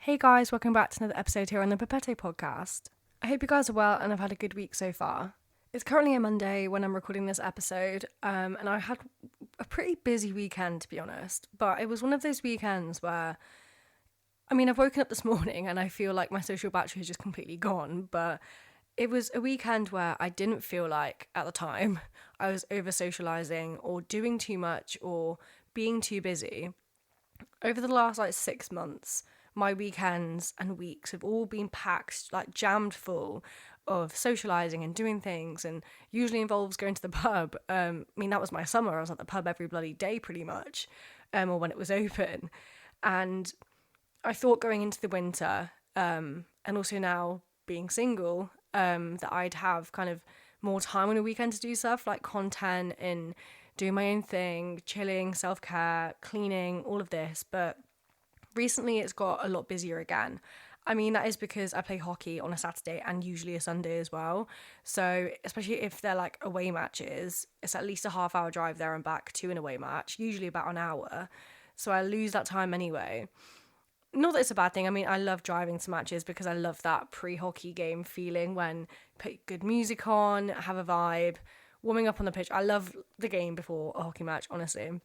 Hey guys, welcome back to another episode here on the Pepetto podcast. I hope you guys are well and have had a good week so far. It's currently a Monday when I'm recording this episode, and I had a pretty busy weekend to be honest, but it was one of those weekends where, I've woken up this morning and I feel like my social battery is just completely gone, but it was a weekend where I didn't feel like, at the time, I was over socialising or doing too much or being too busy. Over the last 6 months, my weekends and weeks have all been packed, jammed full of socialising and doing things, and usually involves going to the pub. That was my summer. I was at the pub every bloody day pretty much, or when it was open. And I thought going into the winter, and also now being single, that I'd have kind of more time on a weekend to do stuff like content and doing my own thing, chilling, self-care, cleaning, all of this. But recently it's got a lot busier again. That is because I play hockey on a Saturday and usually a Sunday as well. So especially if they're away matches, it's at least a half-hour drive there and back to an away match, usually about an hour. So I lose that time anyway. Not that it's a bad thing. I love driving to matches because I love that pre-hockey game feeling when you put good music on, have a vibe, warming up on the pitch. I love the game before a hockey match, honestly.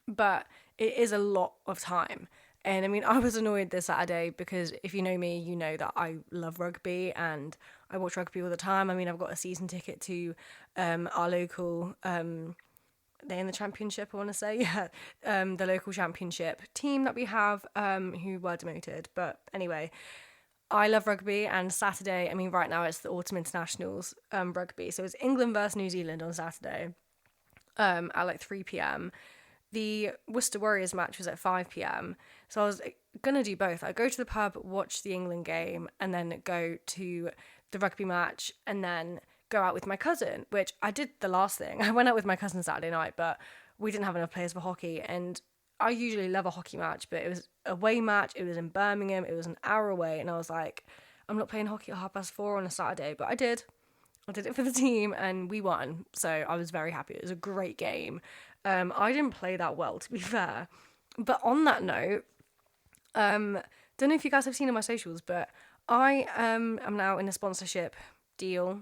But it is a lot of time. And I was annoyed this Saturday because if you know me, you know that I love rugby and I watch rugby all the time. I've got a season ticket to our local, they're in the championship, I want to say, yeah, the local championship team that we have, who were demoted. But anyway, I love rugby, and Saturday, right now it's the Autumn Internationals rugby. So it's England versus New Zealand on Saturday at 3 p.m. The Worcester Warriors match was at 5 p.m. So I was going to do both. I'd go to the pub, watch the England game, and then go to the rugby match, and then go out with my cousin, which I did the last thing. I went out with my cousin Saturday night, but we didn't have enough players for hockey, and I usually love a hockey match, but it was a away match. It was in Birmingham. It was an hour away, and I was like, I'm not playing hockey at 4:30 on a Saturday, but I did. I did it for the team, and we won, so I was very happy. It was a great game. I didn't play that well, to be fair. But on that note, don't know if you guys have seen on my socials, but I am now in a sponsorship deal.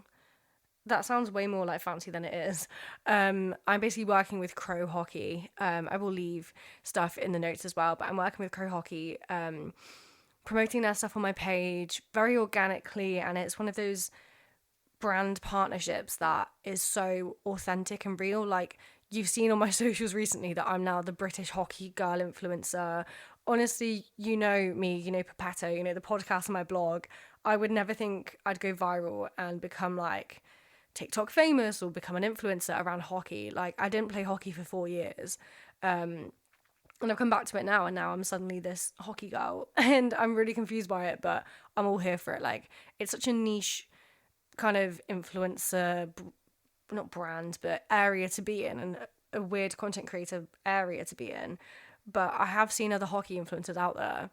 That sounds way more fancy than it is. I'm basically working with Crow Hockey. I will leave stuff in the notes as well, but I'm working with Crow Hockey, promoting their stuff on my page very organically, and it's one of those brand partnerships that is so authentic and real. You've seen on my socials recently that I'm now the British hockey girl influencer. Honestly, you know me, you know Pepetto, you know the podcast and my blog. I would never think I'd go viral and become TikTok famous or become an influencer around hockey. I didn't play hockey for 4 years. And I've come back to it now, and now I'm suddenly this hockey girl. And I'm really confused by it, but I'm all here for it. It's such a niche kind of influencer, not brand, but area to be in, and a weird content creator area to be in. But I have seen other hockey influencers out there.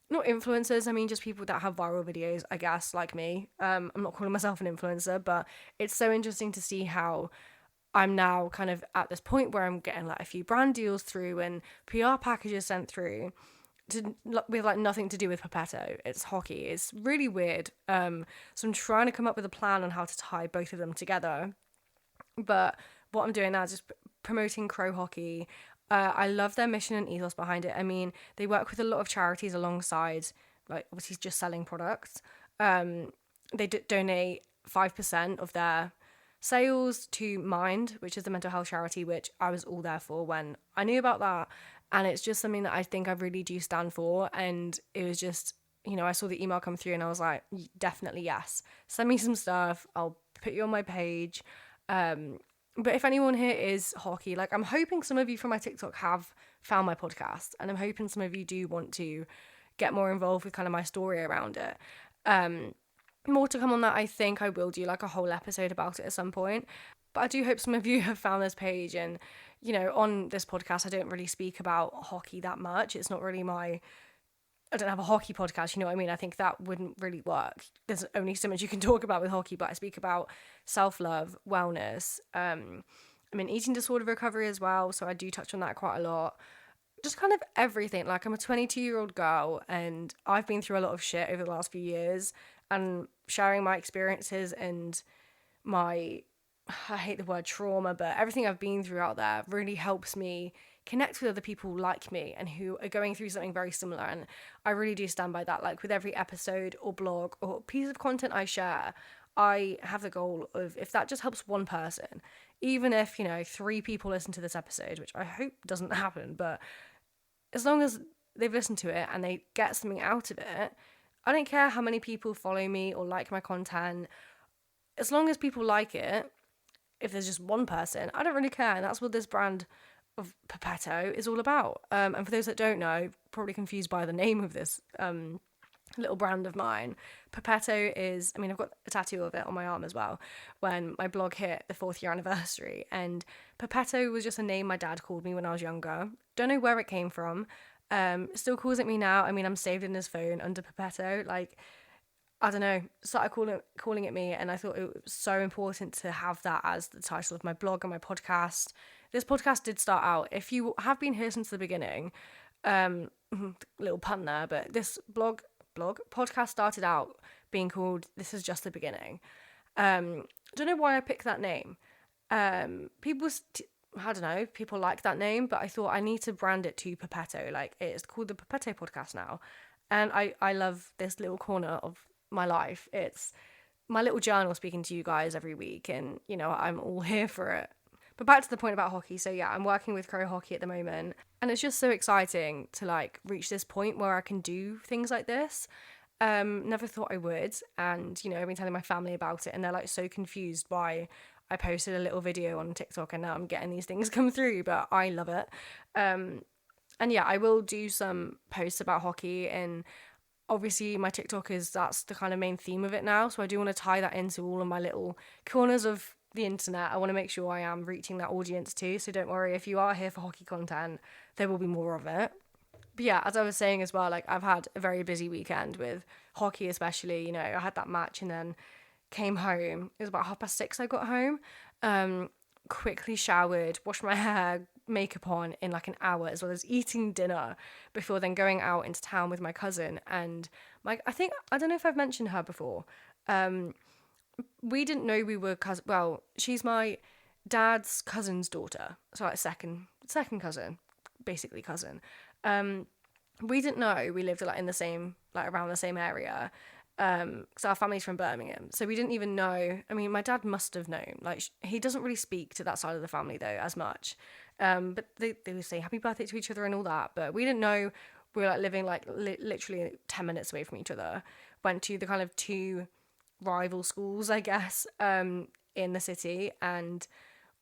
Not influencers, just people that have viral videos, I guess, like me. I'm not calling myself an influencer, but it's so interesting to see how I'm now kind of at this point where I'm getting a few brand deals through and PR packages sent through with nothing to do with Pepetto. It's hockey. It's really weird. So I'm trying to come up with a plan on how to tie both of them together. But what I'm doing now is just promoting Crow Hockey. I love their mission and ethos behind it. They work with a lot of charities alongside, obviously just selling products. They donate 5% of their sales to Mind, which is the mental health charity, which I was all there for when I knew about that. And it's just something that I think I really do stand for. And it was just, I saw the email come through and I was like, definitely yes. Send me some stuff. I'll put you on my page. But if anyone here is hockey, I'm hoping some of you from my TikTok have found my podcast, and I'm hoping some of you do want to get more involved with kind of my story around it. More to come on that. I think I will do a whole episode about it at some point. But I do hope some of you have found this page, and on this podcast I don't really speak about hockey that much. It's not really I don't have a hockey podcast, you know what I mean? I think that wouldn't really work. There's only so much you can talk about with hockey, but I speak about self-love, wellness. I'm in eating disorder recovery as well, so I do touch on that quite a lot. just kind of everything. Like, I'm a 22-year-old girl and I've been through a lot of shit over the last few years, and sharing my experiences and my, I hate the word trauma, but everything I've been through out there really helps me connect with other people like me and who are going through something very similar. And I really do stand by that. Like, with every episode or blog or piece of content I share, I have the goal of, if that just helps one person, even if, 3 people listen to this episode, which I hope doesn't happen, but as long as they've listened to it and they get something out of it, I don't care how many people follow me or like my content. As long as people like it, if there's just one person, I don't really care. And that's what this brand of Pepetto is all about. And for those that don't know, probably confused by the name of this little brand of mine, Pepetto is, I've got a tattoo of it on my arm as well, when my blog hit the 4th year anniversary. And Pepetto was just a name my dad called me when I was younger. Don't know where it came from. Still calls it me now. I'm saved in his phone under Pepetto. Like, I don't know, started calling it me, and I thought it was so important to have that as the title of my blog and my podcast. This podcast did start out, if you have been here since the beginning, little pun there, but this podcast started out being called This Is Just the Beginning. Don't know why I picked that name. I don't know, people like that name, but I thought I need to brand it to Pepetto. Like, it's called the Pepetto Podcast now. And I love this little corner of my life. It's my little journal speaking to you guys every week, and I'm all here for it. But back to the point about hockey. So yeah, I'm working with Crow Hockey at the moment, and it's just so exciting to like reach this point where I can do things like this. Never thought I would, and I've been telling my family about it, and they're like so confused why I posted a little video on TikTok and now I'm getting these things come through, but I love it. And yeah, I will do some posts about hockey, and obviously my TikTok that's the kind of main theme of it now. So I do want to tie that into all of my little corners of the internet. I want to make sure I am reaching that audience too. So don't worry, if you are here for hockey content, there will be more of it. But yeah, as I was saying as well, like, I've had a very busy weekend with hockey, especially. I had that match and then came home. It was about 6:30 I got home. Quickly showered, washed my hair, makeup on in like an hour, as well as eating dinner before then going out into town with my cousin. And I don't know if I've mentioned her before. We didn't know we were cousins. Well, she's my dad's cousin's daughter, so like second cousin, basically cousin. We didn't know we lived like in the same, like around the same area. So our family's from Birmingham, so we didn't even know. My dad must have known. Like, he doesn't really speak to that side of the family though as much. But they would say happy birthday to each other and all that. But we didn't know we were like living like literally 10 minutes away from each other. Went to the kind of 2 rival schools, I guess, in the city, and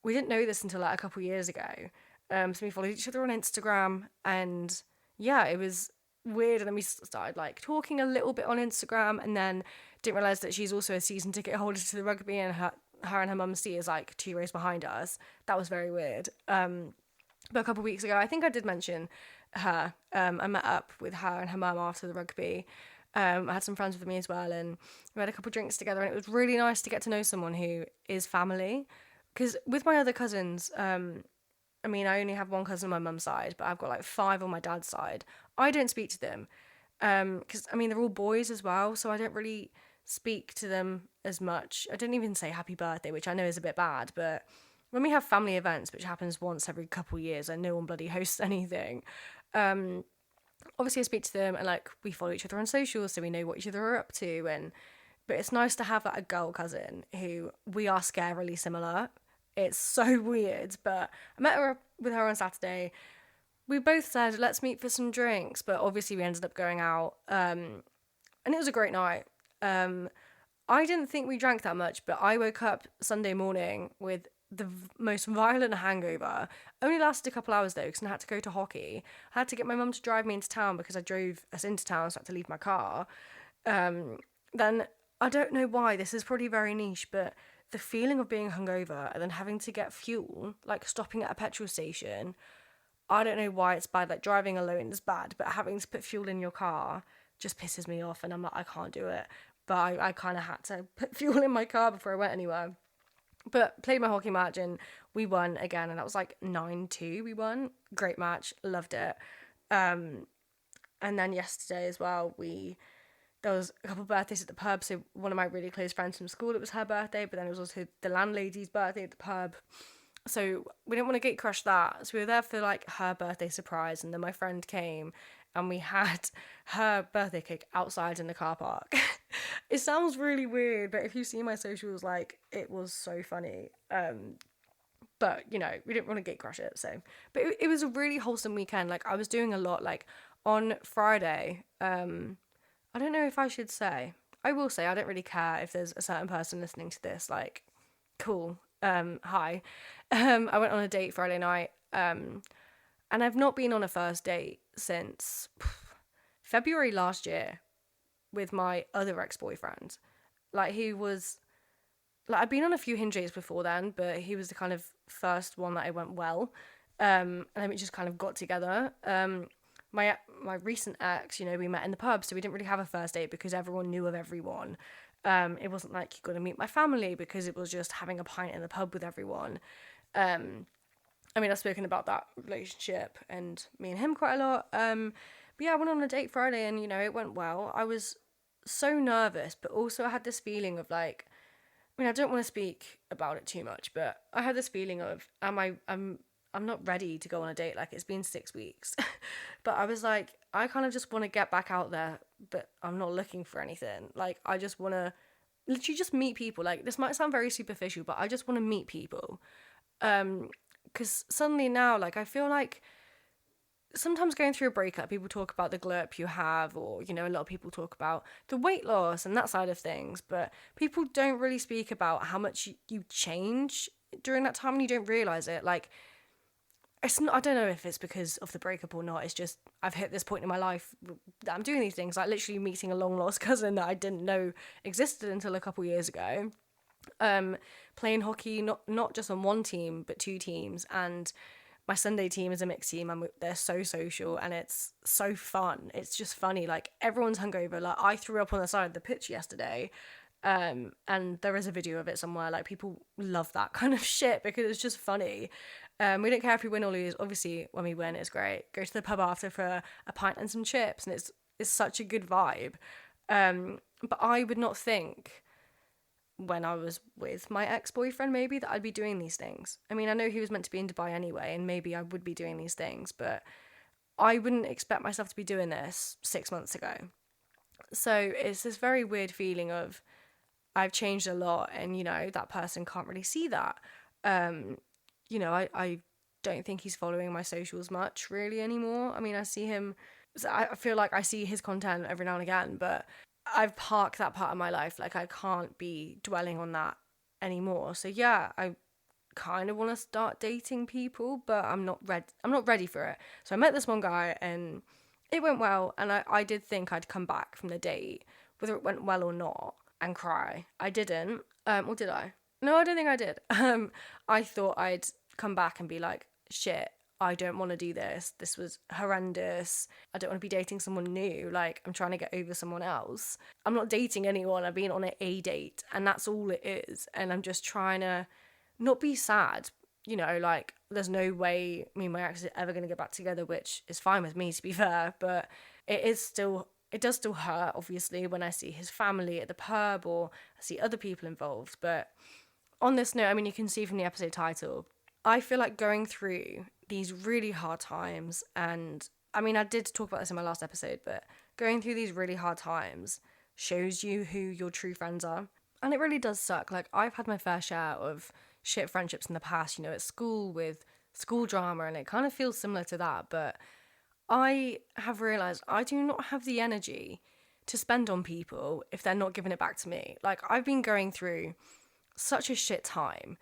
we didn't know this until like a couple years ago. So we followed each other on Instagram, and yeah, it was weird. And then we started like talking a little bit on Instagram, and then didn't realize that she's also a season ticket holder to the rugby, and her and her mum's seat is like 2 rows behind us. That was very weird. But a couple of weeks ago, I think I did mention her. I met up with her and her mum after the rugby. I had some friends with me as well, and we had a couple of drinks together, and it was really nice to get to know someone who is family. Because with my other cousins, I only have one cousin on my mum's side, but I've got like 5 on my dad's side. I don't speak to them because, they're all boys as well, so I don't really speak to them as much. I don't even say happy birthday, which I know is a bit bad, but when we have family events, which happens once every couple of years, and no one bloody hosts anything, obviously I speak to them, and like we follow each other on socials, so we know what each other are up to. But it's nice to have like a girl cousin who we are scarily similar. It's so weird, but I met with her on Saturday. We both said, let's meet for some drinks, but obviously we ended up going out, and it was a great night. I didn't think we drank that much, but I woke up Sunday morning with the most violent hangover. Only lasted a couple hours though, because I had to go to hockey. I had to get my mum to drive me into town because I drove us into town, so I had to leave my car. Then, I don't know why, this is probably very niche, but the feeling of being hungover and then having to get fuel, like stopping at a petrol station, I don't know why it's bad. Like, driving alone is bad, but having to put fuel in your car just pisses me off, and I'm like, I can't do it. But I kind of had to put fuel in my car before I went anywhere. But played my hockey match and we won again, and that was like 9-2 we won. great match, loved it. And then yesterday as well, there was a couple of birthdays at the pub. So one of my really close friends from school, it was her birthday, but then it was also the landlady's birthday at the pub. So we didn't want to gate crash that. So we were there for like her birthday surprise, and then my friend came and we had her birthday cake outside in the car park. It sounds really weird, but if you see my socials, like, it was so funny. But, you know, we didn't want to gate crash it, so. But it was a really wholesome weekend. Like, I was doing a lot. Like, on Friday, I don't know if I should say. I will say, I don't really care if there's a certain person listening to this. Like, cool. Hi. I went on a date Friday night. And I've not been on a first date since February last year with my other ex-boyfriend. Like, he was... Like, I'd been on a few Hinge dates before then, but he was the kind of first one that I went well. And then we just kind of got together. My recent ex, you know, we met in the pub, so we didn't really have a first date because everyone knew of everyone. It wasn't like you got to meet my family, because it was just having a pint in the pub with everyone. I mean, I've spoken about that relationship and me and him quite a lot. But yeah, I went on a date Friday and, you know, it went well. I was so nervous, but also I had this feeling of like, I mean, I don't want to speak about it too much, but I had this feeling of, I'm not ready to go on a date. Like, it's been 6 weeks. But I was like, I kind of just want to get back out there, but I'm not looking for anything. Like, I just want to literally just meet people. Like, this might sound very superficial, but I just want to meet people. Because suddenly now, like, I feel like sometimes going through a breakup, people talk about the glow up you have, or, you know, a lot of people talk about the weight loss and that side of things, but people don't really speak about how much you change during that time and you don't realise it. Like, it's not, I don't know if it's because of the breakup or not, it's just I've hit this point in my life that I'm doing these things, like literally meeting a long lost cousin that I didn't know existed until a couple years ago. Playing hockey, not just on one team, but 2 teams, and my Sunday team is a mixed team, and they're so social and it's so fun. It's just funny. Like, everyone's hungover. Like, I threw up on the side of the pitch yesterday, and there is a video of it somewhere. Like, people love that kind of shit because it's just funny. We don't care if we win or lose. Obviously, when we win, it's great. Go to the pub after for a pint and some chips, and it's such a good vibe. But I would not think, when I was with my ex-boyfriend, maybe, that I'd be doing these things. I mean, I know he was meant to be in Dubai anyway, and maybe I would be doing these things, but I wouldn't expect myself to be doing this 6 months ago. So it's this very weird feeling of I've changed a lot, and, you know, that person can't really see that. You know, I don't think he's following my socials much really anymore. I mean, I see him, I feel like I see his content every now and again, but I've parked that part of my life. Like, I can't be dwelling on that anymore. So yeah, I kind of want to start dating people, but I'm not ready for it. So I met this one guy and it went well, and I did think I'd come back from the date, whether it went well or not, and cry. I didn't. Or did I? No, I don't think I did. I thought I'd come back and be like, shit, I don't want to do this. This was horrendous. I don't want to be dating someone new. Like, I'm trying to get over someone else. I'm not dating anyone. I've been on a date, and that's all it is. And I'm just trying to not be sad. You know, like, there's no way me and my ex are ever going to get back together, which is fine with me, to be fair. But it does still hurt, obviously, when I see his family at the pub or I see other people involved. But on this note, I mean, you can see from the episode title, I feel like going through these really hard times, and I mean, I did talk about this in my last episode, but going through these really hard times shows you who your true friends are. And it really does suck. Like, I've had my fair share of shit friendships in the past, you know, at school with school drama, and it kind of feels similar to that. But I have realised I do not have the energy to spend on people if they're not giving it back to me. Like, I've been going through such a shit time.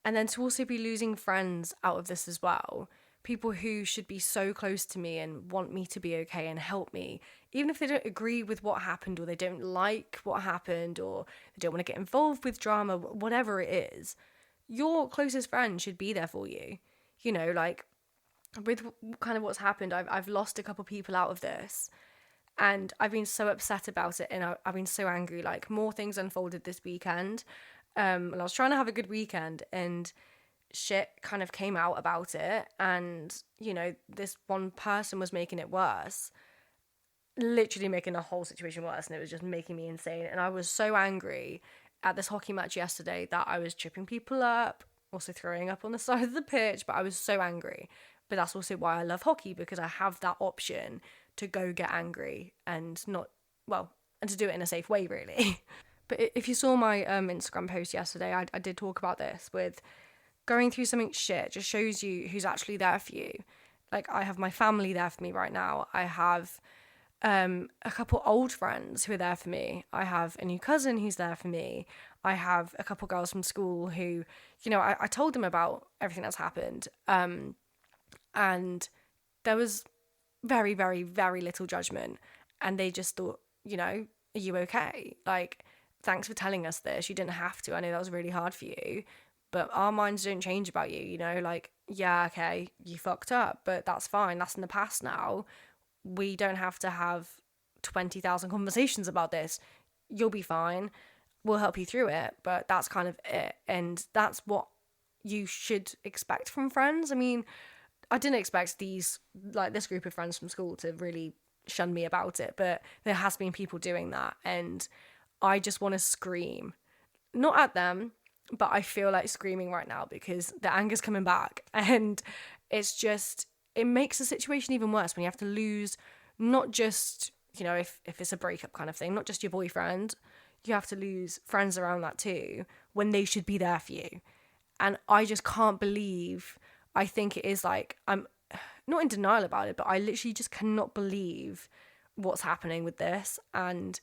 And then to also be losing friends out of this as well, people who should be so close to me and want me to be okay and help me, even if they don't agree with what happened, or they don't like what happened, or they don't want to get involved with drama, whatever it is, your closest friend should be there for you. You know, like, with kind of what's happened, I've lost a couple people out of this, and I've been so upset about it, and I've been so angry. Like, more things unfolded this weekend. And I was trying to have a good weekend, and shit kind of came out about it, and, you know, this one person was making it worse, literally making the whole situation worse, and it was just making me insane. And I was so angry at this hockey match yesterday that I was tripping people up, also throwing up on the side of the pitch, but I was so angry. But that's also why I love hockey, because I have that option to go get angry and not, well, and to do it in a safe way, really. But if you saw my Instagram post yesterday, I did talk about this with going through something shit just shows you who's actually there for you. Like, I have my family there for me right now. I have a couple old friends who are there for me. I have a new cousin who's there for me. I have a couple girls from school who, you know, I told them about everything that's happened. And there was very, very, very little judgment. And they just thought, you know, are you okay? Like, thanks for telling us this. You didn't have to. I know that was really hard for you. But our minds don't change about you, you know? Like, yeah, okay, you fucked up, but that's fine. That's in the past now. We don't have to have 20,000 conversations about this. You'll be fine. We'll help you through it. But that's kind of it. And that's what you should expect from friends. I mean, I didn't expect this group of friends from school to really shun me about it, but there has been people doing that, and I just want to scream. Not at them, but I feel like screaming right now because the anger's coming back, and it's just, it makes the situation even worse when you have to lose not just, you know, if it's a breakup kind of thing, not just your boyfriend, you have to lose friends around that too when they should be there for you. And I just can't believe, I think it is like, I'm not in denial about it, but I literally just cannot believe what's happening with this. And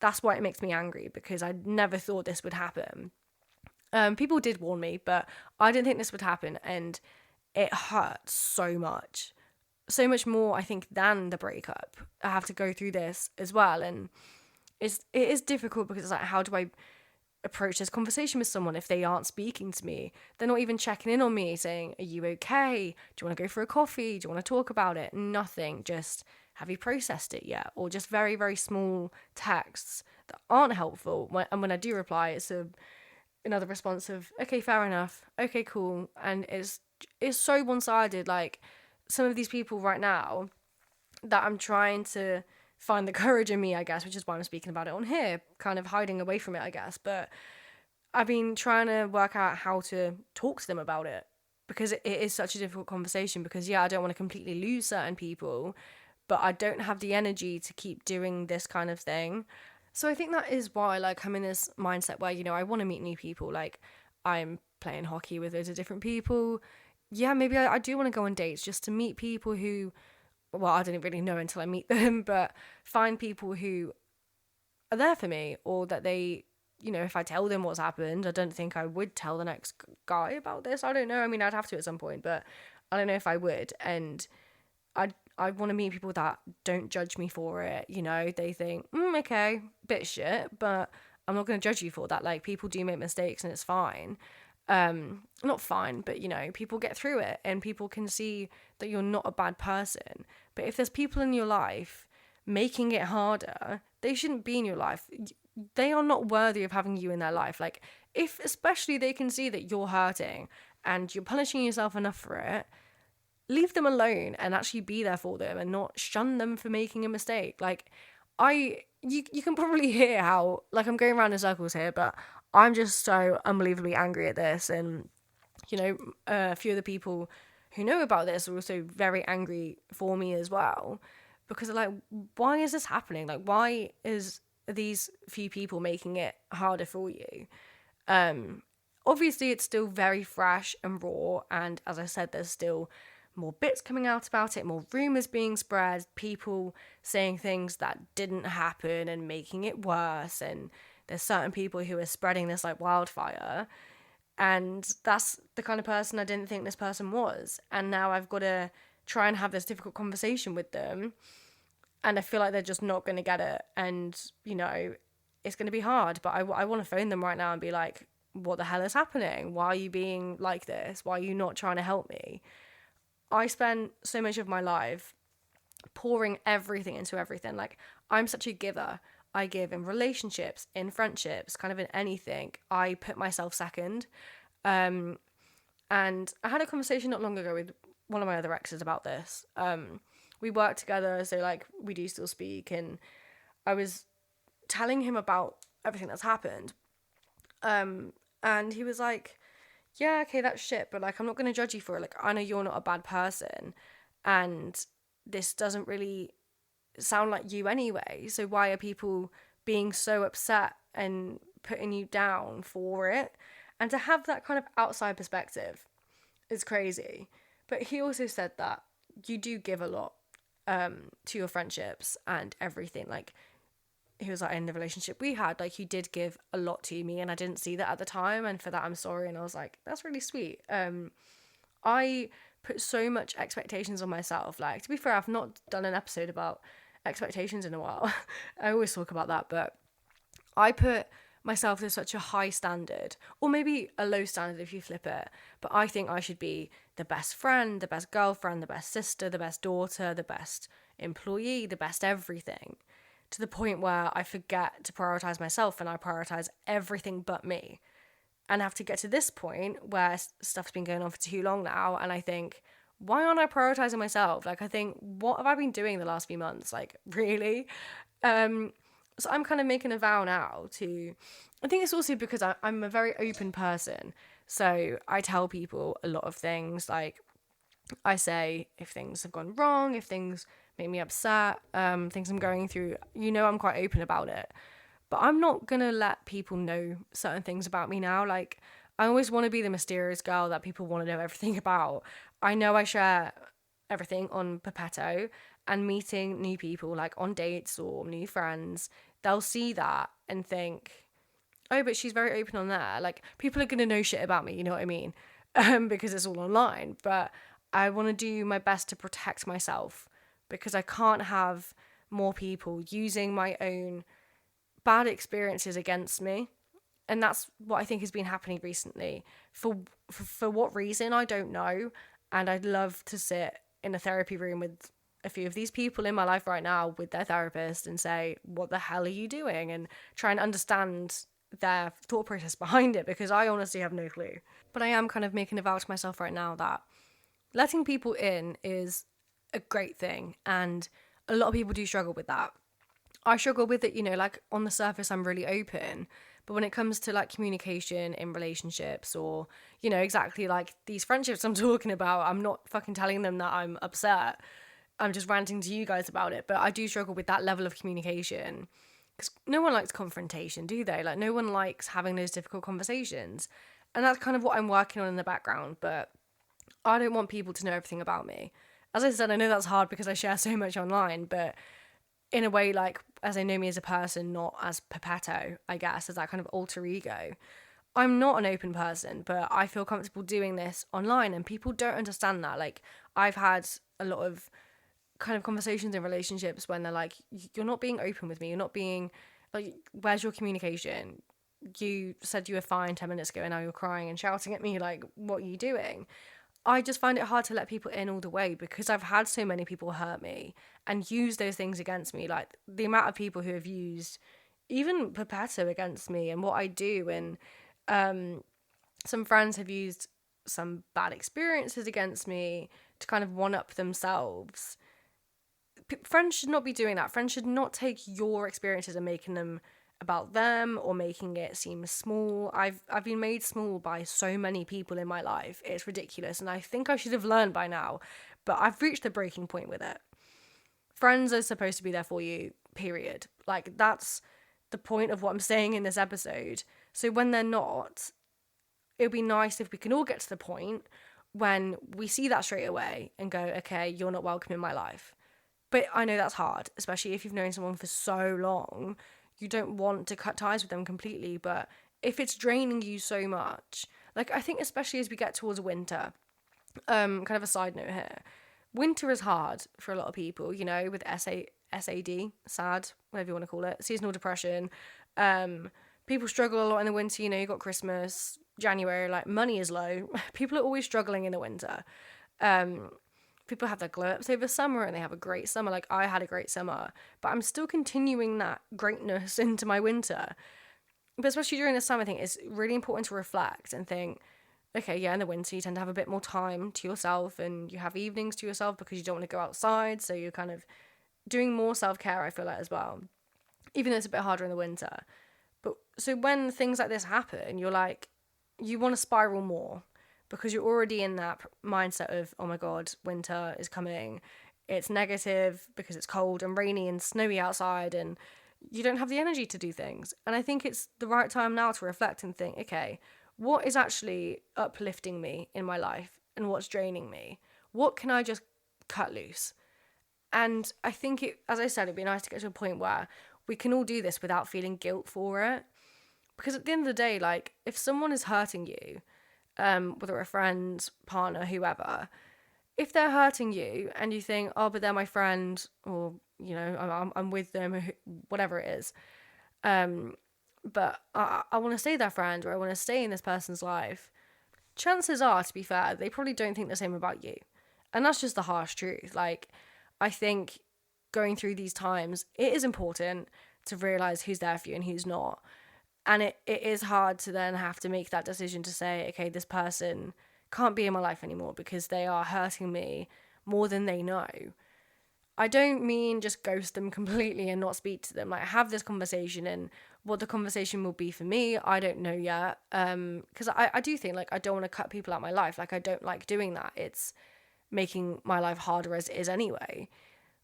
that's why it makes me angry, because I never thought this would happen. People did warn me, but I didn't think this would happen, and it hurts so much. So much more, I think, than the breakup. I have to go through this as well, and it is difficult because it's like, how do I approach this conversation with someone if they aren't speaking to me? They're not even checking in on me, saying, are you okay? Do you want to go for a coffee? Do you want to talk about it? Nothing. Just, have you processed it yet? Or just very, very small texts that aren't helpful. And when I do reply, it's another response of, okay, fair enough, okay, cool. And it's so one-sided. Like, some of these people right now that I'm trying to find the courage in me, I guess, which is why I'm speaking about it on here, kind of hiding away from it, I guess. But I've been trying to work out how to talk to them about it, because it is such a difficult conversation, because, yeah, I don't want to completely lose certain people, but I don't have the energy to keep doing this kind of thing. So I think that is why, like, I'm in this mindset where, you know, I want to meet new people. Like, I'm playing hockey with loads of different people. Yeah, maybe I do want to go on dates just to meet people who, well, I didn't really know until I meet them, but find people who are there for me, or that they, you know, if I tell them what's happened, I don't think I would tell the next guy about this. I don't know. I mean, I'd have to at some point, but I don't know if I would. And I want to meet people that don't judge me for it. You know, they think, okay, bit shit, but I'm not going to judge you for that. Like, people do make mistakes and it's fine. Not fine, but, you know, people get through it, and people can see that you're not a bad person. But if there's people in your life making it harder, they shouldn't be in your life. They are not worthy of having you in their life. Like, if especially they can see that you're hurting and you're punishing yourself enough for it, leave them alone and actually be there for them, and not shun them for making a mistake. Like, you can probably hear how, like, I'm going around in circles here, but I'm just so unbelievably angry at this. And, you know, a few of the people who know about this are also very angry for me as well, because they're like, why is this happening? Like, why is these few people making it harder for you? Obviously, it's still very fresh and raw, and as I said, there's still more bits coming out about it, more rumours being spread, people saying things that didn't happen and making it worse, and there's certain people who are spreading this like wildfire, and that's the kind of person I didn't think this person was. And now I've got to try and have this difficult conversation with them, and I feel like they're just not going to get it, and, you know, it's going to be hard. But I want to phone them right now and be like, what the hell is happening? Why are you being like this? Why are you not trying to help me? I spent so much of my life pouring everything into everything. Like, I'm such a giver. I give in relationships, in friendships, kind of in anything. I put myself second. And I had a conversation not long ago with one of my other exes about this. We work together, so like we do still speak, and I was telling him about everything that's happened. And he was like, yeah, okay, that's shit, but like I'm not gonna judge you for it. Like, I know you're not a bad person, and this doesn't really sound like you anyway. So why are people being so upset and putting you down for it? And to have that kind of outside perspective is crazy. But he also said that you do give a lot to your friendships and everything. Like, he was like, in the relationship we had, like, he did give a lot to me, and I didn't see that at the time, and for that I'm sorry. And I was like, that's really sweet. I put so much expectations on myself. Like, to be fair, I've not done an episode about expectations in a while. I always talk about that, but I put myself to such a high standard, or maybe a low standard if you flip it, but I think I should be the best friend, the best girlfriend, the best sister, the best daughter, the best employee, the best everything, to the point where I forget to prioritize myself and I prioritize everything but me. And I have to get to this point where stuff's been going on for too long now, and I think, why aren't I prioritizing myself? Like, I think, what have I been doing the last few months? Like, really? So I'm kind of making a vow now to, I think it's also because I'm a very open person. So I tell people a lot of things. Like, I say if things have gone wrong, if things make me upset, things I'm going through, I'm quite open about it. But I'm not going to let people know certain things about me now. Like, I always want to be the mysterious girl that people want to know everything about. I know I share everything on Pepetto, and meeting new people, like on dates or new friends, they'll see that and think, oh, but she's very open on there. Like, people are going to know shit about me, you know what I mean? Because it's all online. But I want to do my best to protect myself, because I can't have more people using my own bad experiences against me. And that's what I think has been happening recently. For what reason, I don't know. And I'd love to sit in a therapy room with a few of these people in my life right now with their therapist and say, what the hell are you doing? And try and understand their thought process behind it, because I honestly have no clue. But I am kind of making a vow to myself right now that letting people in is a great thing. And a lot of people do struggle with that. I struggle with it, like on the surface, I'm really open. But when it comes to like communication in relationships, or, exactly like these friendships I'm talking about, I'm not fucking telling them that I'm upset. I'm just ranting to you guys about it. But I do struggle with that level of communication, because no one likes confrontation, do they? Like, no one likes having those difficult conversations. And that's kind of what I'm working on in the background. But I don't want people to know everything about me. As I said, I know that's hard because I share so much online, but in a way, like, as they know me as a person, not as Pepetto, I guess, as that kind of alter ego. I'm not an open person, but I feel comfortable doing this online, and people don't understand that. Like, I've had a lot of kind of conversations in relationships when they're like, you're not being open with me, you're not being, like, where's your communication? You said you were fine 10 minutes ago and now you're crying and shouting at me, like, what are you doing? I just find it hard to let people in all the way, because I've had so many people hurt me and use those things against me. Like, the amount of people who have used even Pepetto against me and what I do. And some friends have used some bad experiences against me to kind of one-up themselves. Friends should not be doing that. Friends should not take your experiences and making them about them or making it seem small. I've been made small by so many people in my life. It's ridiculous, and I think I should have learned by now, but I've reached the breaking point with it. Friends are supposed to be there for you, period. Like, that's the point of what I'm saying in this episode. So when they're not, it would be nice if we can all get to the point when we see that straight away and go, okay, you're not welcome in my life. But I know that's hard, especially if you've known someone for so long. You don't want to cut ties with them completely, but if it's draining you so much, like, I think especially as we get towards winter, kind of a side note here, winter is hard for a lot of people, with SAD, sad, whatever you want to call it, seasonal depression. People struggle a lot in the winter, you got Christmas, January, like, money is low. People are always struggling in the winter. People have their glow-ups over summer and they have a great summer. Like, I had a great summer, but I'm still continuing that greatness into my winter. But especially during the summer, I think it's really important to reflect and think, okay, yeah, in the winter you tend to have a bit more time to yourself and you have evenings to yourself because you don't want to go outside. So you're kind of doing more self-care, I feel like, as well, even though it's a bit harder in the winter. But so when things like this happen, you're like, you want to spiral more because you're already in that mindset of, oh my God, winter is coming. It's negative because it's cold and rainy and snowy outside and you don't have the energy to do things. And I think it's the right time now to reflect and think, okay, what is actually uplifting me in my life and what's draining me? What can I just cut loose? And I think it, as I said, it'd be nice to get to a point where we can all do this without feeling guilt for it. Because at the end of the day, like, if someone is hurting you, whether a friend, partner, whoever, if they're hurting you and you think, oh, but they're my friend, or, you know, I'm with them, or whatever it is, but I want to stay their friend or I want to stay in this person's life, chances are, to be fair, they probably don't think the same about you. And that's just the harsh truth. Like, I think going through these times, it is important to realize who's there for you and who's not. And it is hard to then have to make that decision to say, okay, this person can't be in my life anymore because they are hurting me more than they know. I don't mean just ghost them completely and not speak to them. Like, have this conversation, and what the conversation will be for me, I don't know yet. Because I do think, like, I don't want to cut people out of my life. Like, I don't like doing that. It's making my life harder as it is anyway.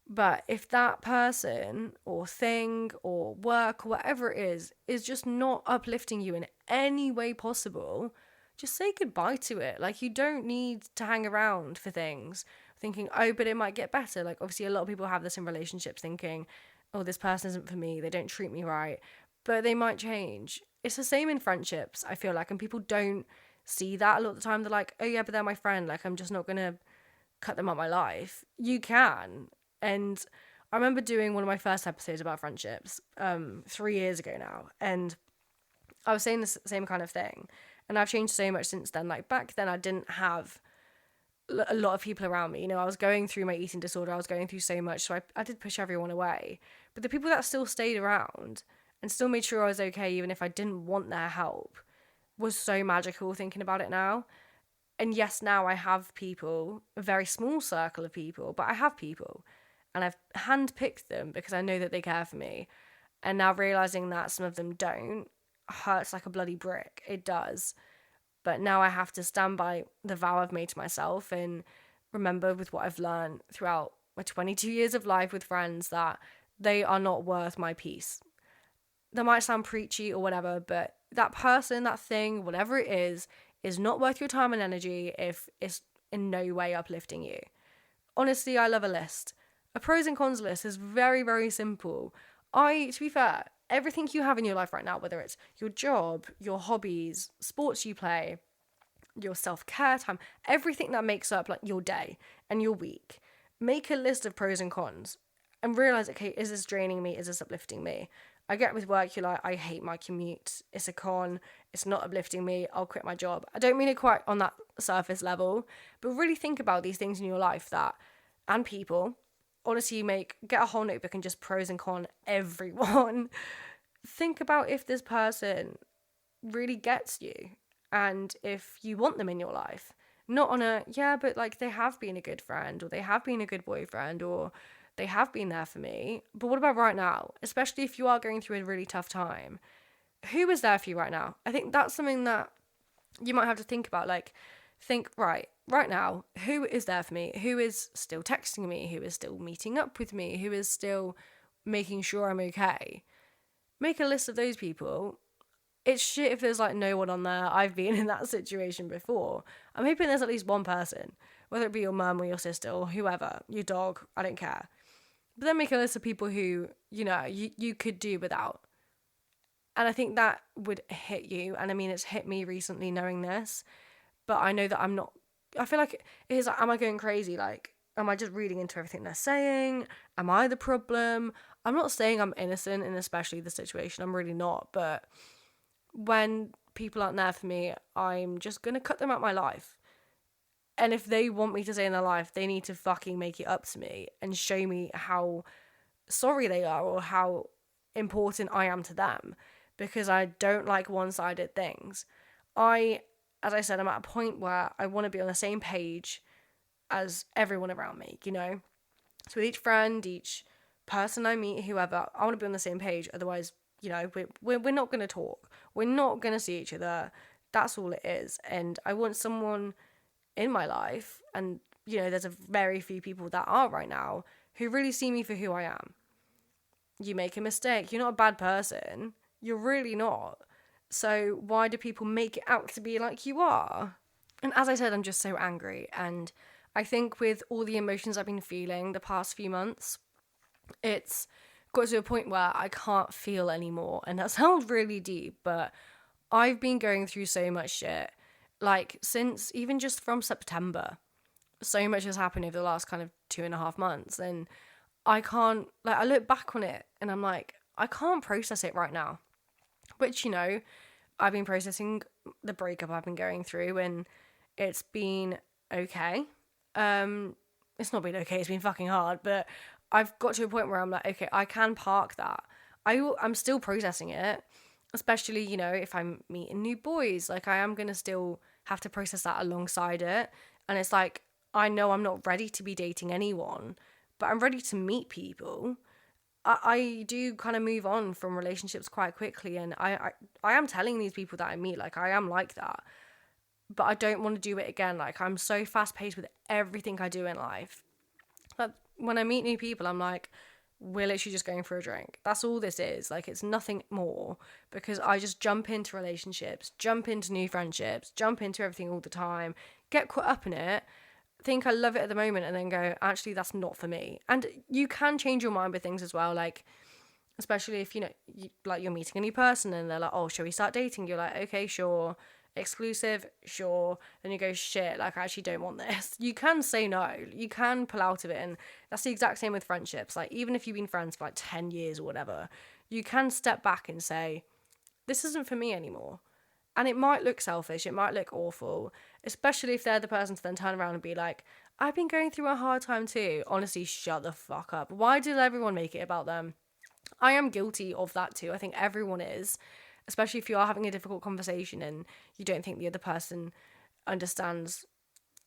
But if that person or thing or work or whatever it is just not uplifting you in any way possible, just say goodbye to it. Like, you don't need to hang around for things thinking, oh, but it might get better. Like, obviously a lot of people have this in relationships, thinking, oh, this person isn't for me, they don't treat me right, but they might change. It's the same in friendships, I feel like, and people don't see that a lot of the time. They're like, oh yeah, but they're my friend, like, I'm just not gonna cut them out of my life. You can. And I remember doing one of my first episodes about friendships 3 years ago now, and I was saying the same kind of thing, and I've changed so much since then. Like, back then I didn't have a lot of people around me, you know, I was going through my eating disorder, I was going through so much, so I did push everyone away. But the people that still stayed around and still made sure I was okay even if I didn't want their help was so magical thinking about it now. And yes, now I have people, a very small circle of people, but I have people. And I've handpicked them because I know that they care for me. And now realising that some of them don't hurts like a bloody brick. It does. But now I have to stand by the vow I've made to myself and remember, with what I've learned throughout my 22 years of life with friends, that they are not worth my peace. That might sound preachy or whatever, but that person, that thing, whatever it is not worth your time and energy if it's in no way uplifting you. Honestly, I love a list. A pros and cons list is very, very simple. To be fair, everything you have in your life right now, whether it's your job, your hobbies, sports you play, your self-care time, everything that makes up like your day and your week, make a list of pros and cons and realize, okay, is this draining me? Is this uplifting me? I get with work, you're like, I hate my commute. It's a con. It's not uplifting me. I'll quit my job. I don't mean it quite on that surface level, but really think about these things in your life and people. Honestly, get a whole notebook and just pros and cons everyone. Think about if this person really gets you and if you want them in your life. Not on a, yeah, but like they have been a good friend or they have been a good boyfriend or they have been there for me. But what about right now? Especially if you are going through a really tough time. Who is there for you right now? I think that's something that you might have to think about. Like, think, right now, who is there for me? Who is still texting me? Who is still meeting up with me? Who is still making sure I'm okay? Make a list of those people. It's shit if there's like no one on there. I've been in that situation before. I'm hoping there's at least one person, whether it be your mum or your sister or whoever, your dog, I don't care. But then make a list of people who, you know, you could do without. And I think that would hit you. And I mean, it's hit me recently knowing this. But I know that I'm not, I feel like it is like, am I going crazy? Like, am I just reading into everything they're saying? Am I the problem? I'm not saying I'm innocent in especially the situation. I'm really not. But when people aren't there for me, I'm just going to cut them out of my life. And if they want me to stay in their life, they need to fucking make it up to me and show me how sorry they are or how important I am to them, because I don't like one-sided things. I as I said, I'm at a point where I want to be on the same page as everyone around me, you know? So with each friend, each person I meet, whoever, I want to be on the same page. Otherwise, you know, we're not going to talk. We're not going to see each other. That's all it is. And I want someone in my life, and, you know, there's a very few people that are right now, who really see me for who I am. You make a mistake. You're not a bad person. You're really not. So why do people make it out to be like you are? And as I said, I'm just so angry. And I think with all the emotions I've been feeling the past few months, it's got to a point where I can't feel anymore. And that sounds really deep, but I've been going through so much shit. Like, since even just from September, so much has happened over the last kind of 2.5 months. And I can't, like, I look back on it and I'm like, I can't process it right now. Which, you know, I've been processing the breakup I've been going through, and it's been okay. It's not been okay, it's been fucking hard, but I've got to a point where I'm like, okay, I can park that. I'm still processing it, especially, you know, if I'm meeting new boys. Like, I am going to still have to process that alongside it. And it's like, I know I'm not ready to be dating anyone, but I'm ready to meet people. I do kind of move on from relationships quite quickly, and I am telling these people that I meet, like, I am like that, but I don't want to do it again. Like, I'm so fast paced with everything I do in life that when I meet new people, I'm like, we're literally just going for a drink. That's all this is. Like, it's nothing more, because I just jump into relationships, jump into new friendships, jump into everything all the time, get caught up in it, think I love it at the moment, and then go, actually, that's not for me. And you can change your mind with things as well, like, especially if, you know, you're meeting a new person and they're like, oh, shall we start dating? You're like, okay, sure. Exclusive, sure. Then you go, shit, like, I actually don't want this. You can say no. You can pull out of it. And that's the exact same with friendships. Like, even if you've been friends for like 10 years or whatever, you can step back and say, this isn't for me anymore. And it might look selfish, it might look awful, especially if they're the person to then turn around and be like, I've been going through a hard time too. Honestly, shut the fuck up. Why did everyone make it about them? I am guilty of that too. I think everyone is, especially if you are having a difficult conversation and you don't think the other person understands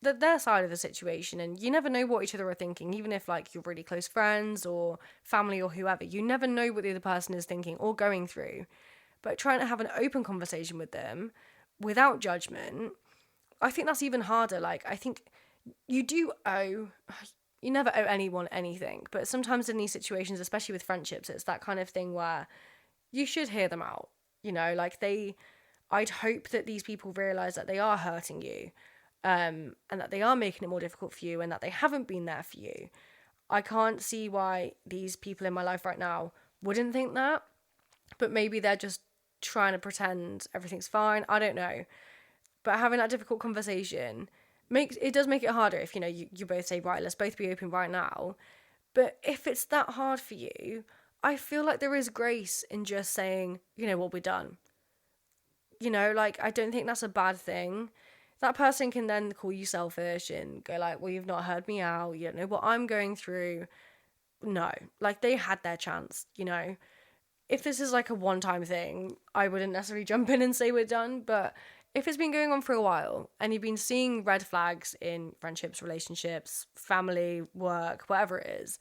their side of the situation. And you never know what each other are thinking, even if, like, you're really close friends or family or whoever. You never know what the other person is thinking or going through. But trying to have an open conversation with them without judgment, I think that's even harder. Like, I think you never owe anyone anything. But sometimes in these situations, especially with friendships, it's that kind of thing where you should hear them out. You know, like, I'd hope that these people realise that they are hurting you, and that they are making it more difficult for you, and that they haven't been there for you. I can't see why these people in my life right now wouldn't think that, but maybe they're just trying to pretend everything's fine. I don't know. But having that difficult conversation does make it harder if, you know, you both say, right, let's both be open right now. But if it's that hard for you, I feel like there is grace in just saying, you know what, we're done. You know, like, I don't think that's a bad thing. That person can then call you selfish and go like, well, you've not heard me out. You don't know what I'm going through. No, like, they had their chance, you know. If this is like a one-time thing, I wouldn't necessarily jump in and say we're done. But if it's been going on for a while and you've been seeing red flags in friendships, relationships, family, work, whatever it is,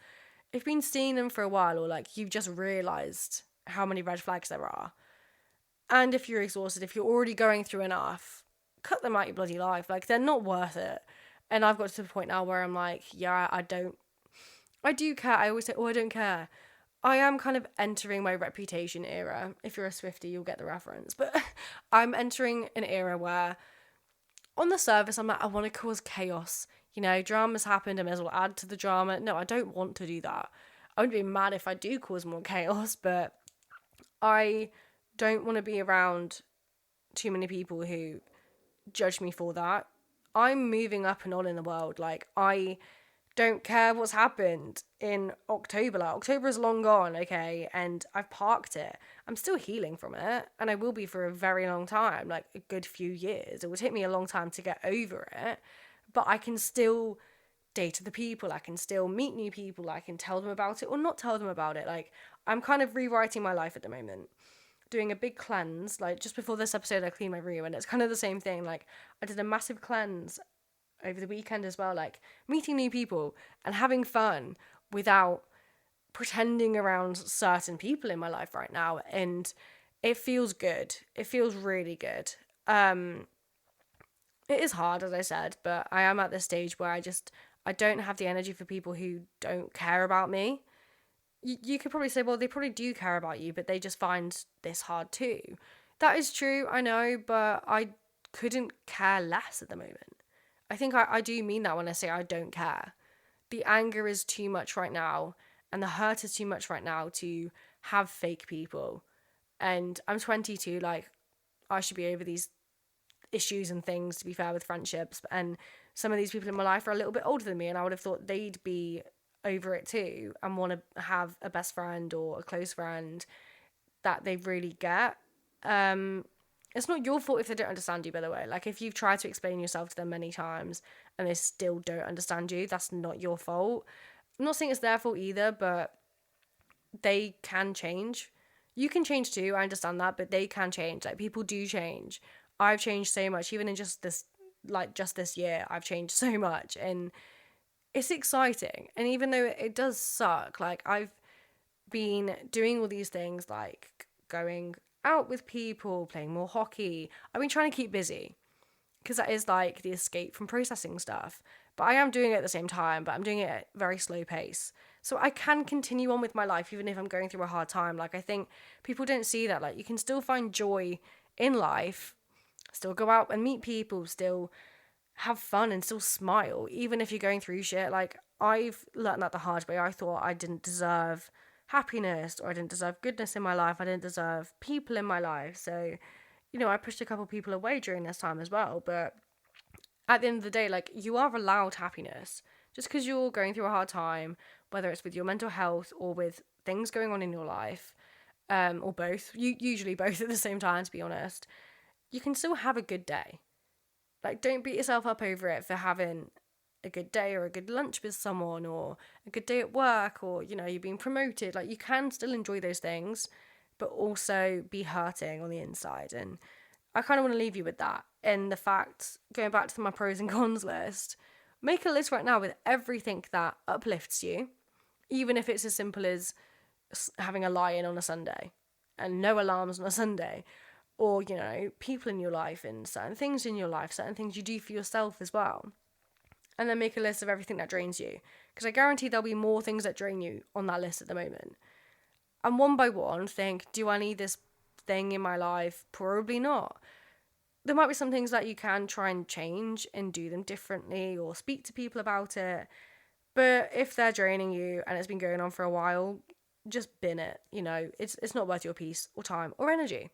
if you've been seeing them for a while, or like you've just realised how many red flags there are, and if you're exhausted, if you're already going through enough, cut them out your bloody life. Like, they're not worth it. And I've got to the point now where I'm like, yeah, I do care. I always say, oh, I don't care. I am kind of entering my reputation era. If you're a Swiftie, you'll get the reference. But I'm entering an era where, on the surface, I'm like, I want to cause chaos. You know, drama's happened, I may as well add to the drama. No, I don't want to do that. I wouldn't be mad if I do cause more chaos, but I don't want to be around too many people who judge me for that. I'm moving up and on in the world. Like, I don't care what's happened in October. Like, October is long gone, okay, and I've parked it. I'm still healing from it, and I will be for a very long time, like a good few years. It will take me a long time to get over it, but I can still date other people. I can still meet new people. I can tell them about it or not tell them about it. Like, I'm kind of rewriting my life at the moment. doing a big cleanse. Like, just before this episode, I cleaned my room, and it's kind of the same thing. Like, I did a massive cleanse over the weekend as well, like meeting new people and having fun without pretending around certain people in my life right now. And it feels good. It feels really good. It is hard, as I said, but I am at this stage where I don't have the energy for people who don't care about me. You could probably say, well, they probably do care about you, but they just find this hard too. That is true, I know, but I couldn't care less at the moment. I think I do mean that when I say I don't care. The anger is too much right now, and the hurt is too much right now to have fake people. And I'm 22, like, I should be over these issues and things, to be fair, with friendships. And some of these people in my life are a little bit older than me, and I would have thought they'd be over it too and want to have a best friend or a close friend that they really get. It's not your fault if they don't understand you, by the way. Like, if you've tried to explain yourself to them many times and they still don't understand you, that's not your fault. I'm not saying it's their fault either, but they can change. You can change too, I understand that, but they can change. Like, people do change. I've changed so much, even in just this year, I've changed so much, and it's exciting. And even though it does suck, like, I've been doing all these things, like going out with people, playing more hockey. I've been trying to keep busy because that is like the escape from processing stuff. But I am doing it at the same time, but I'm doing it at a very slow pace. So I can continue on with my life even if I'm going through a hard time. Like, I think people don't see that. Like, you can still find joy in life, still go out and meet people, still have fun and still smile, even if you're going through shit. Like, I've learned that the hard way. I thought I didn't deserve happiness, or I didn't deserve goodness in my life. I didn't deserve people in my life. So, I pushed a couple people away during this time as well. But at the end of the day, like, you are allowed happiness. Just because you're going through a hard time, whether it's with your mental health or with things going on in your life, or both, usually both at the same time, to be honest, you can still have a good day. Like, don't beat yourself up over it for having a good day or a good lunch with someone or a good day at work, or, you're being promoted. Like, you can still enjoy those things, but also be hurting on the inside. And I kind of want to leave you with that. And the fact, going back to my pros and cons list, make a list right now with everything that uplifts you, even if it's as simple as having a lie-in on a Sunday and no alarms on a Sunday, or, people in your life and certain things in your life, certain things you do for yourself as well. And then make a list of everything that drains you. Because I guarantee there'll be more things that drain you on that list at the moment. And one by one, think, do I need this thing in my life? Probably not. There might be some things that you can try and change and do them differently or speak to people about it. But if they're draining you and it's been going on for a while, just bin it. It's not worth your peace or time or energy.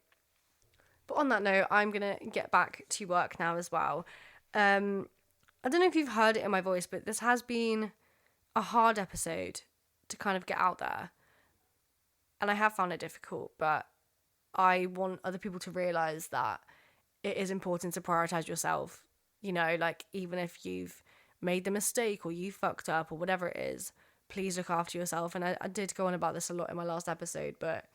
But on that note, I'm going to get back to work now as well. I don't know if you've heard it in my voice, but this has been a hard episode to kind of get out there. And I have found it difficult, but I want other people to realise that it is important to prioritise yourself. Like, even if you've made the mistake or you fucked up or whatever it is, please look after yourself. And I did go on about this a lot in my last episode, but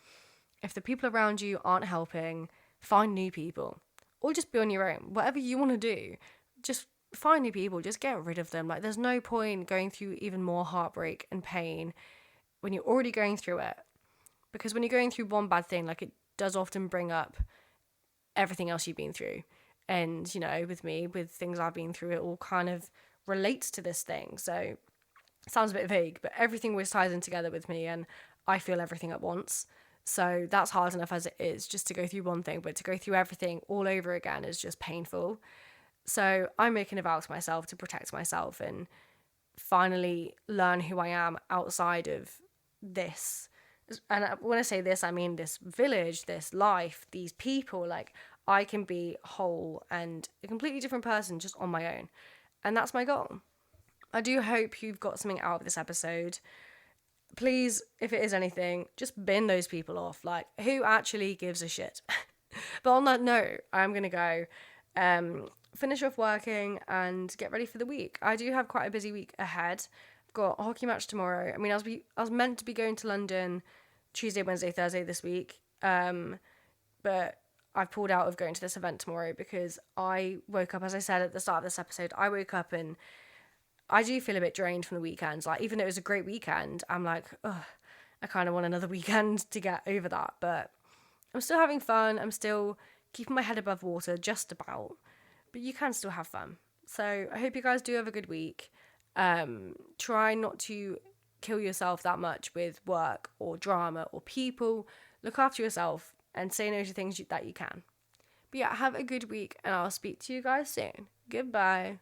if the people around you aren't helping, find new people. Or just be on your own. Whatever you want to do, just find new people. Just get rid of them. Like, there's no point going through even more heartbreak and pain when you're already going through it. Because when you're going through one bad thing, like, it does often bring up everything else you've been through. And, with me, with things I've been through, it all kind of relates to this thing. So it sounds a bit vague, but everything always ties in together with me, and I feel everything at once. So that's hard enough as it is just to go through one thing, but to go through everything all over again is just painful. So I'm making a vow to myself to protect myself and finally learn who I am outside of this. And when I say this, I mean this village, this life, these people. Like, I can be whole and a completely different person just on my own. And that's my goal. I do hope you've got something out of this episode. Please, if it is anything, just bin those people off. Like, who actually gives a shit? But on that note, I'm going to go finish off working and get ready for the week. I do have quite a busy week ahead. I've got a hockey match tomorrow. I mean, I was meant to be going to London Tuesday, Wednesday, Thursday this week. but I've pulled out of going to this event tomorrow because I woke up, as I said at the start of this episode, I woke up and I do feel a bit drained from the weekends. Like, even though it was a great weekend, I'm like, ugh, I kind of want another weekend to get over that. But I'm still having fun. I'm still keeping my head above water, just about. But you can still have fun. So I hope you guys do have a good week. Try not to kill yourself that much with work or drama or people. Look after yourself and say no to things that you can. But yeah, have a good week and I'll speak to you guys soon. Goodbye.